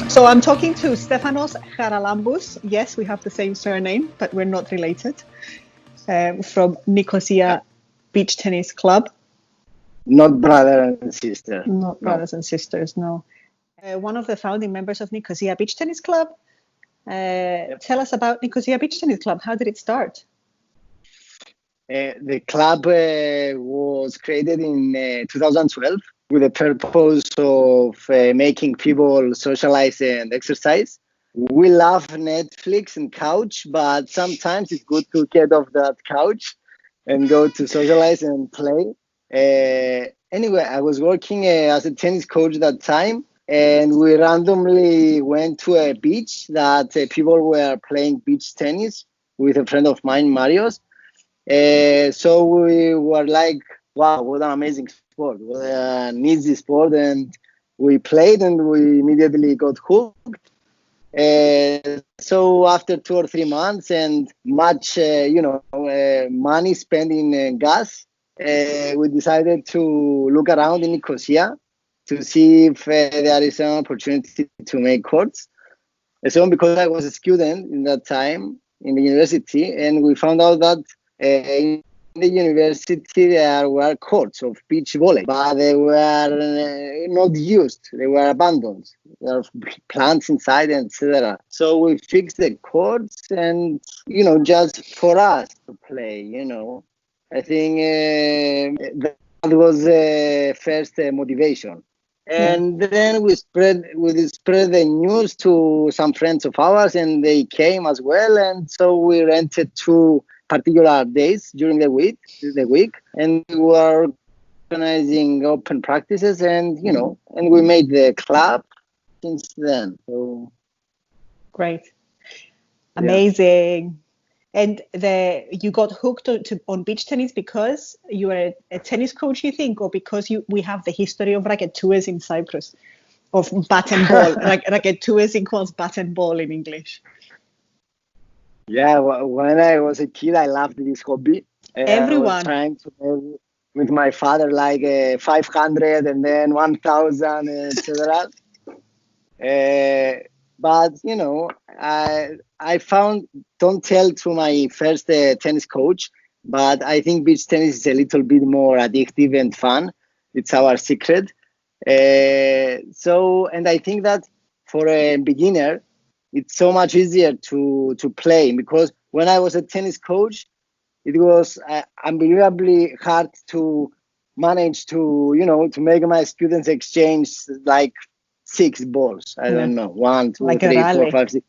So I'm talking to Stefanos Charalambous. Yes, we have the same surname, but we're not related. From Yeah. Nicosia Beach Tennis Club. Not brother and sister. Not No. brothers and sisters, no. One of the founding members of Nicosia Beach Tennis Club. Yep. Tell us about Nicosia Beach Tennis Club. How did it start? The club was created in 2012 with the purpose of making people socialize and exercise. We love Netflix and couch, but sometimes it's good to get off that couch and go to socialize and play. Anyway, I was working as a tennis coach that time, and we randomly went to a beach that people were playing beach tennis with a friend of mine, Marius. So we were like, wow, what an amazing sport, what an easy sport. And we played and we immediately got hooked. So after 2 or 3 months and much, money spent in gas, we decided to look around in Nicosia to see if there is an opportunity to make courts. So because I was a student in that time in the university, and we found out that in the university there were courts of beach volley, but they were not used. They were abandoned. There are plants inside, etc. So we fixed the courts, and just for us to play. I think that was first motivation. Yeah. And then we spread the news to some friends of ours, and they came as well. And so we rented 2 particular days during the week, and we were organizing open practices, and and we made the club since then. So Great. yeah. Amazing. And you got hooked on beach tennis because you were a tennis coach, you think, or because we have the history of racket tours in Cyprus, of bat and ball. Racket tours equals bat and ball in English. Yeah, when I was a kid, I loved this hobby. I was Everyone. trying to play with my father like 500 and then 1,000, etc. But I found, don't tell to my first tennis coach, but I think beach tennis is a little bit more addictive and fun. It's our secret. And I think that for a beginner, it's so much easier to play, because when I was a tennis coach, it was unbelievably hard to manage to make my students exchange like 6 balls. I Yeah. don't know, 1, 2, Like a 3, 4, rally. 5, 6.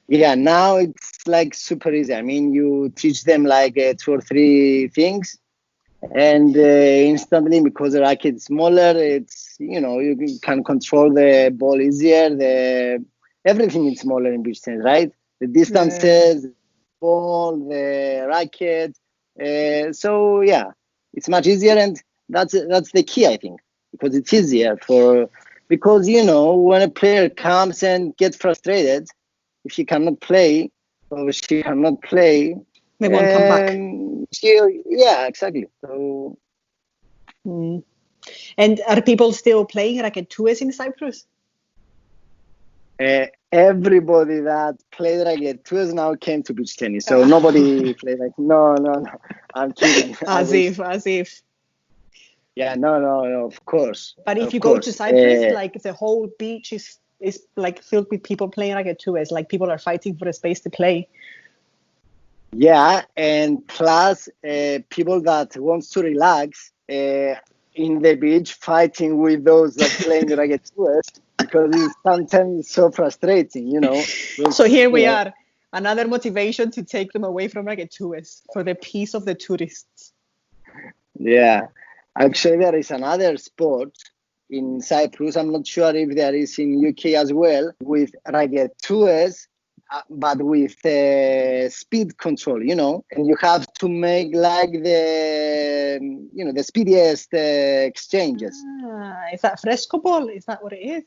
Yeah, now it's like super easy. I mean, you teach them like 2 or 3 things, and instantly, because the racket is smaller, it's you can control the ball easier. Everything is smaller in beach tennis, right? The Yeah. distances, the ball, the racket. So yeah, it's much easier, and that's the key, I think, because it's easier because when a player comes and gets frustrated, if she cannot play or she cannot play, They won't come back. yeah, exactly. So Mm. And are people still playing racket tours in Cyprus? everybody that played racket tours now came to beach tennis. So nobody played like, no, no, no. I'm kidding. I As wish. if. Yeah, no, no, no. Of course, But if of you go to course. Cyprus, like the whole beach is like filled with people playing racket tours. Like people are fighting for a space to play. Yeah, and plus people that wants to relax in the beach, fighting with those that playing racket tours, because it's sometimes so frustrating. So Those, here you we know, are, another motivation to take them away from racket tours for the peace of the tourists. Yeah, actually, there is another sport in Cyprus. I'm not sure if there is in UK as well, with racket tours, but with speed control. And you have to make like the speediest exchanges. Is that fresco ball? Is that what it is?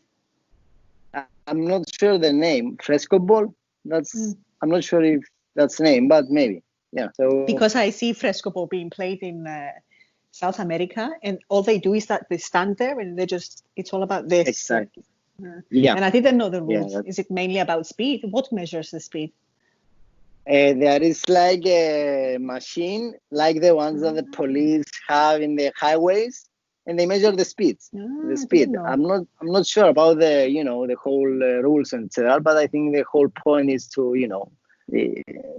I'm not sure the name. Fresco ball. Mm. I'm not sure if that's the name, but maybe. Yeah. So Because I see fresco ball being played in South America, and all they do is that they stand there and it's all about this. exactly. Yeah. And I didn't know the rules. Yeah, Is it mainly about speed? What measures the speed? there is like a machine, like the ones that the police have in the highways, and they measure the speed. The I speed. didn't know. I'm not sure about the the whole rules and etc. But I think the whole point is to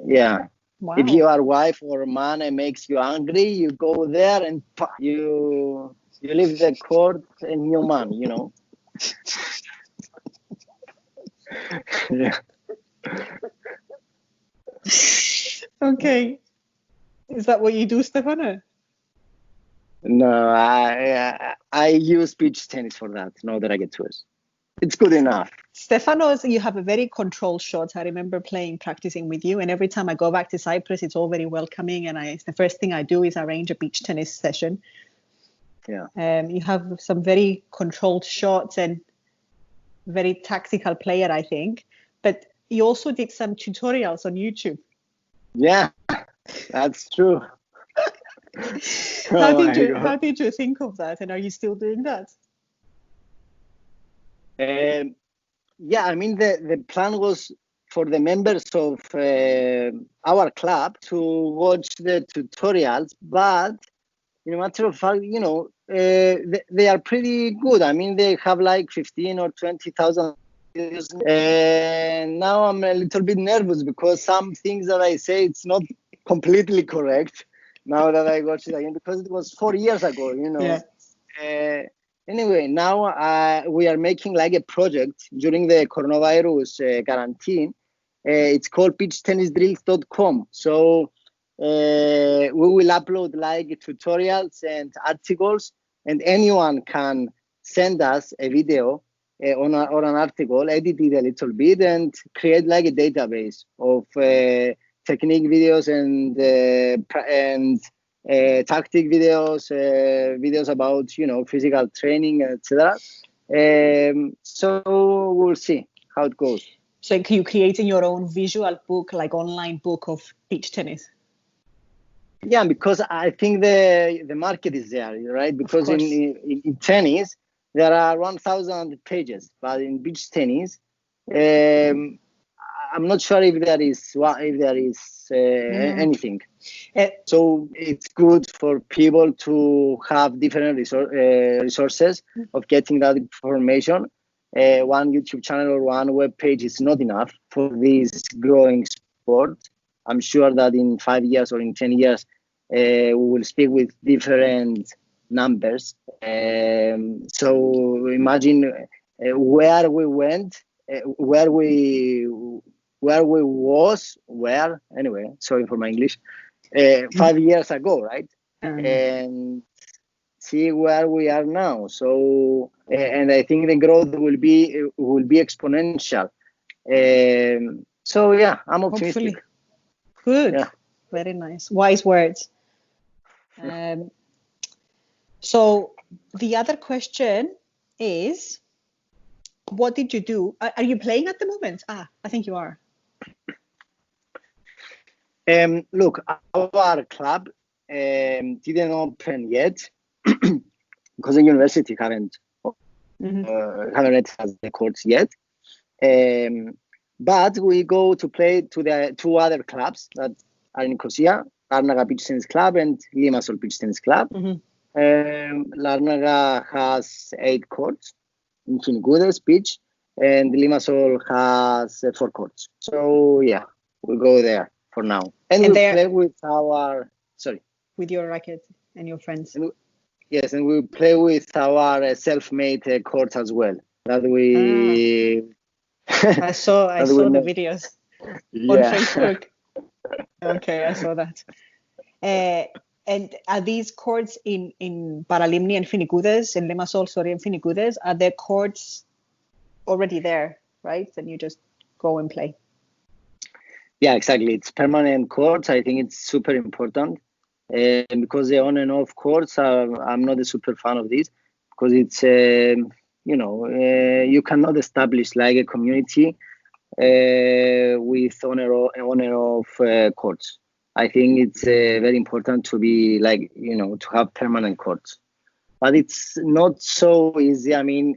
yeah. Wow. If your wife or man makes you angry, you go there and you leave the court a new man. Yeah. Okay. Is that what you do, Stefano? No, I use beach tennis for that, not the racket tours. It's good enough. Stefanos, you have a very controlled shot. I remember practicing with you, and every time I go back to Cyprus, it's all very welcoming. And the first thing I do is arrange a beach tennis session. Yeah. You have some very controlled shots and very tactical player, I think. But you also did some tutorials on YouTube. Yeah, that's true. How did you think of that? And are you still doing that? Yeah, I mean the plan was for the members of our club to watch the tutorials, but in a matter of fact, they are pretty good. I mean, they have like 15 or 20,000 views. And now I'm a little bit nervous because some things that I say, it's not completely correct now that I watch it again, because it was 4 years ago, Yeah. Anyway, now we are making like a project during the coronavirus quarantine. It's called beachtennisdrills.com. So we will upload like tutorials and articles, and anyone can send us a video or an article, edit it a little bit, and create like a database of technique videos and tactic videos, videos about physical training, etc. So we'll see how it goes. So you creating your own visual book, like online book of beach tennis? Yeah, because I think the market is there, right? Because in tennis there are 1,000 pages, but in beach tennis, I'm not sure if there is anything. So it's good for people to have different resources of getting that information. One YouTube channel or one web page is not enough for this growing sport. I'm sure that in 5 years or in 10 years, we will speak with different numbers. So imagine where we went, anyway, sorry for my English, 5 years ago, right? And see where we are now. So, and I think the growth will be exponential. So yeah, I'm optimistic. Hopefully. Good. Yeah. Very nice. Wise words. So the other question is, what did you do? Are you playing at the moment? I think you are. Look, our club didn't open yet because the university haven't has the courts yet. But we go to play to the two other clubs that are in Nicosia, Larnaga Beach Tennis Club and Limassol Beach Tennis Club. Larnaga has 8 courts in Finigudes Beach, and Limassol has 4 courts. So yeah, we'll go there for now. And we'll play with with your racket and your friends. Yes, and we play with our self-made courts as well. That we. I saw the videos on Facebook. Okay, I saw that. And are these courts in Paralimni and Finigudes, in Limassol, and Finigudes, are there courts already there, right? And you just go and play? Yeah, exactly. It's permanent courts. I think it's super important. Because the on and off courts, I'm not a super fan of this, because it's, you cannot establish like a community with on and off courts. I think it's very important to be to have permanent courts, but it's not so easy. I mean,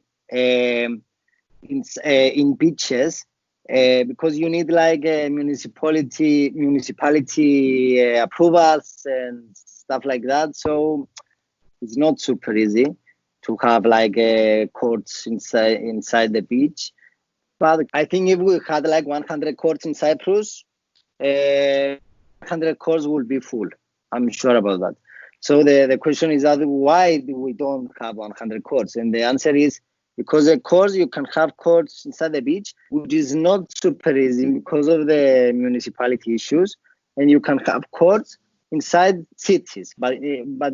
in beaches because you need like municipality approvals and stuff like that. So it's not super easy to have like courts inside the beach. But I think if we had like 100 courts in Cyprus, 100 courts will be full. I'm sure about that. So the question is that why do we don't have 100 courts? And the answer is because the courts, you can have courts inside the beach, which is not super easy because of the municipality issues. And you can have courts inside cities. But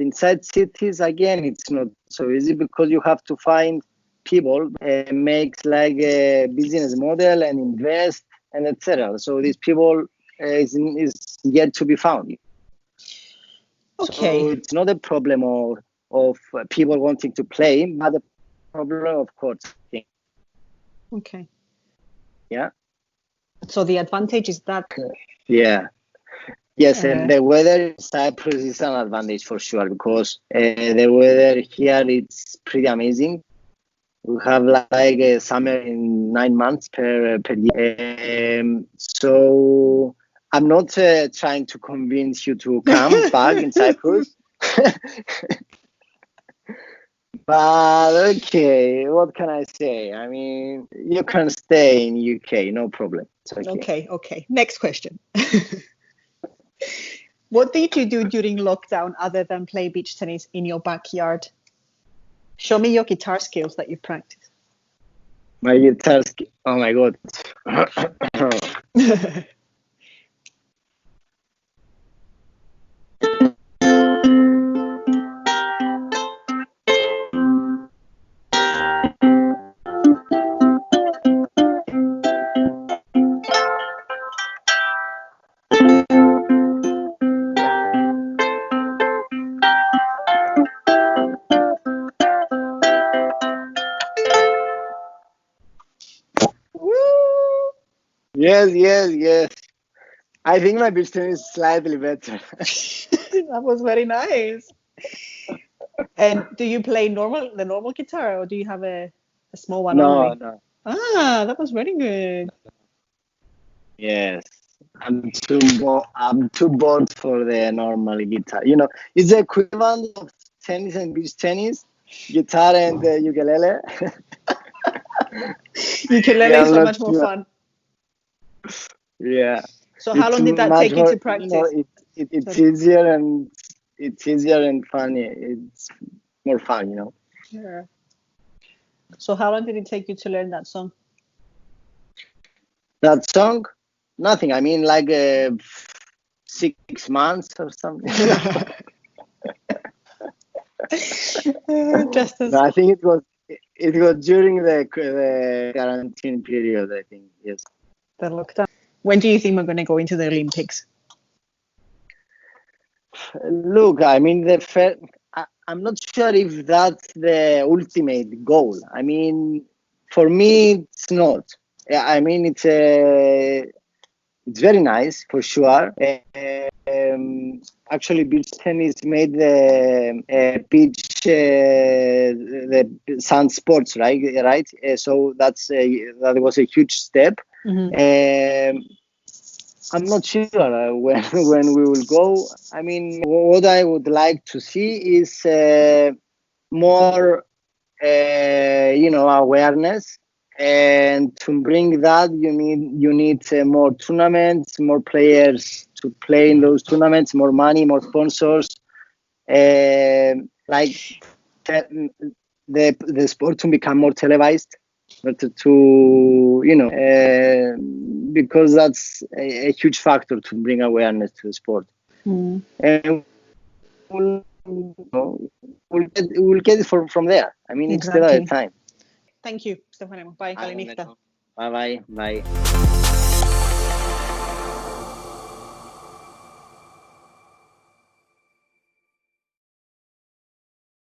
inside cities, again, it's not so easy because you have to find people make like a business model and invest and etc. So these people is yet to be found. Okay. So it's not a problem of people wanting to play, but the problem of course. Okay. Yeah. So the advantage is that. Yeah. Yes, and the weather in Cyprus is an advantage for sure because the weather here it's pretty amazing. We have like a summer in 9 months per year. So I'm not trying to convince you to come back in Cyprus. But okay, what can I say? I mean, you can stay in UK, no problem. It's okay. Okay. Next question. What did you do during lockdown other than play beach tennis in your backyard? Show me your guitar skills that you practice. My guitar skill. Oh my god. Yes. I think my beach tennis is slightly better. That was very nice. And do you play the normal guitar, or do you have a small one only? No. Ah, that was very good. Yes. I'm too bored for the normal guitar. You know, it's the equivalent of tennis and beach tennis, guitar and ukulele. Ukulele is so much more fun. Yeah. So how long did that take you to practice? You know, it's easier and funny. It's more fun, you know. Yeah. So how long did it take you to learn that song? That song? Nothing. I mean, like 6 months or something. No, I think it was during the quarantine period. I think yes. The lockdown. When do you think we're going to go into the Olympics? Look, I mean, I'm not sure if that's the ultimate goal. I mean, for me, it's not. I mean, it's very nice for sure. Actually, beach tennis made the sand sports, right? So that was a huge step. Mm-hmm. I'm not sure when we will go. I mean, what I would like to see is more, awareness. And to bring that, you need more tournaments, more players to play in those tournaments, more money, more sponsors. Like the sport to become more televised, but because that's a huge factor to bring awareness to the sport. Mm. And we'll get it from there. I mean, exactly. It's still at time. Thank you, Stefanos. Bye, Kalinista. Bye.